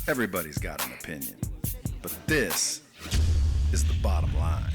Everybody's got an opinion, but this is the bottom line.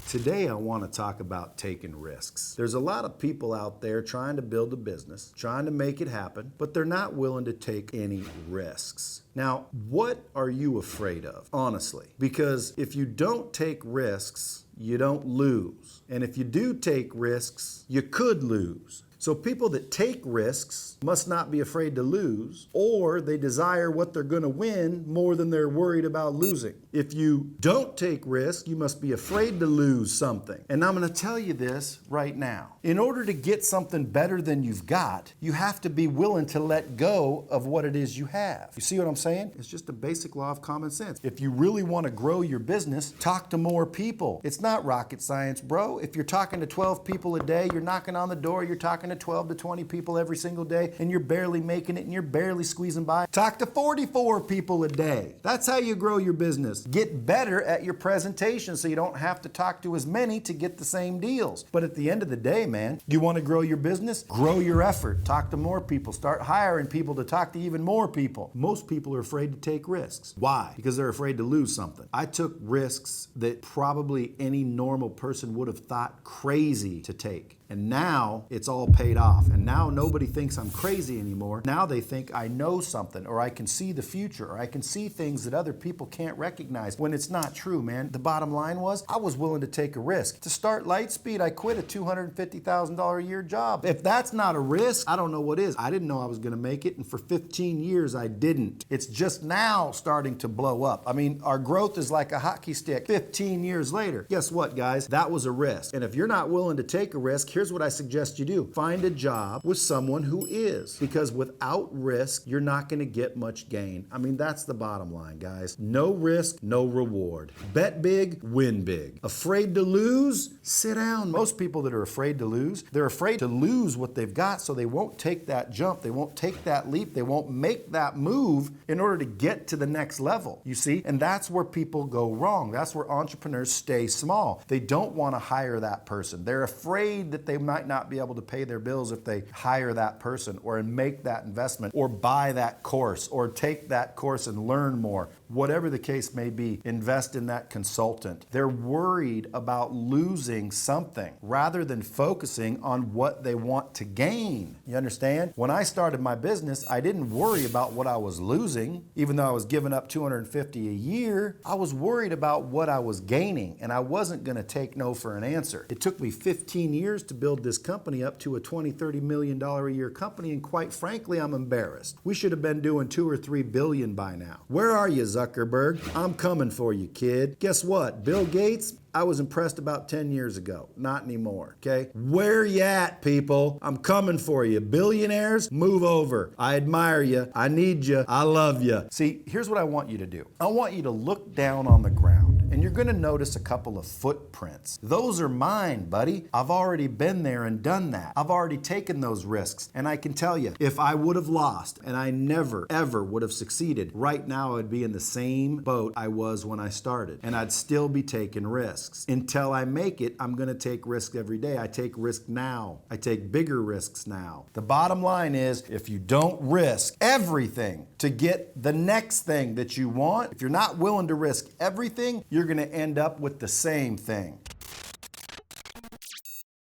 Today I want to talk about taking risks. There's a lot of people out there trying to build a business, trying to make it happen, but they're not willing to take any risks. Now, what are you afraid of, honestly? Because if you don't take risks, you don't lose. And if you do take risks, you could lose. So people that take risks must not be afraid to lose, or they desire what they're going to win more than they're worried about losing. If you don't take risks, you must be afraid to lose something. And I'm going to tell you this right now. In order to get something better than you've got, you have to be willing to let go of what it is you have. You see what I'm saying? It's just a basic law of common sense. If you really want to grow your business, talk to more people. It's not rocket science, bro. If you're talking to 12 people a day, you're knocking on the door, you're talking to 12 to 20 people every single day, and you're barely making it and you're barely squeezing by. Talk to 44 people a day. That's how you grow your business. Get better at your presentation so you don't have to talk to as many to get the same deals. But at the end of the day, man, you want to grow your business? Grow your effort. Talk to more people. Start hiring people to talk to even more people. Most people are afraid to take risks. Why? Because they're afraid to lose something. I took risks that probably any normal person would have thought crazy to take. And now it's all paid off. And now nobody thinks I'm crazy anymore. Now they think I know something, or I can see the future, or I can see things that other people can't recognize, when it's not true, man. The bottom line was, I was willing to take a risk. To start LightSpeed, I quit a $250,000 a year job. If that's not a risk, I don't know what is. I didn't know I was gonna make it, and for 15 years I didn't. It's just now starting to blow up. I mean, our growth is like a hockey stick 15 years later. Guess what, guys? That was a risk. And if you're not willing to take a risk, here's what I suggest you do. Find a job with someone who is. Because without risk, you're not going to get much gain. I mean, that's the bottom line, guys. No risk, no reward. Bet big, win big. Afraid to lose? Sit down. Most people that are afraid to lose, they're afraid to lose what they've got, so they won't take that jump. They won't take that leap. They won't make that move in order to get to the next level. You see? And that's where people go wrong. That's where entrepreneurs stay small. They don't want to hire that person. They're afraid that they might not be able to pay their bills if they hire that person, or make that investment, or buy that course, or take that course and learn more. Whatever the case may be, invest in that consultant. They're worried about losing something rather than focusing on what they want to gain. You understand? When I started my business, I didn't worry about what I was losing, even though I was giving up $250 a year. I was worried about what I was gaining, and I wasn't going to take no for an answer. It took me 15 years to build this company up to a $20-30 million a year company, and quite frankly, I'm embarrassed. We should have been doing 2 or 3 billion by now. Where are you, Zuckerberg? I'm coming for you, kid. Guess what? Bill Gates, I was impressed about 10 years ago. Not anymore, okay? Where you at, people? I'm coming for you. Billionaires, move over. I admire you. I need you. I love you. See, here's what I want you to do. I want you to look down on the ground, and you're gonna notice a couple of footprints. Those are mine, buddy. I've already been there and done that. I've already taken those risks, and I can tell you, if I would have lost and I never, ever would have succeeded, right now I'd be in the same boat I was when I started, and I'd still be taking risks. Until I make it, I'm gonna take risks every day. I take risks now. I take bigger risks now. The bottom line is, if you don't risk everything to get the next thing that you want, if you're not willing to risk everything, you're gonna end up with the same thing.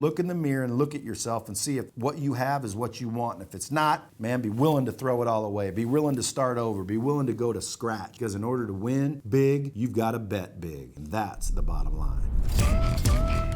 Look in the mirror and look at yourself and see if what you have is what you want. And if it's not, man, be willing to throw it all away. Be willing to start over. Be willing to go to scratch. Because in order to win big, you've got to bet big. And that's the bottom line.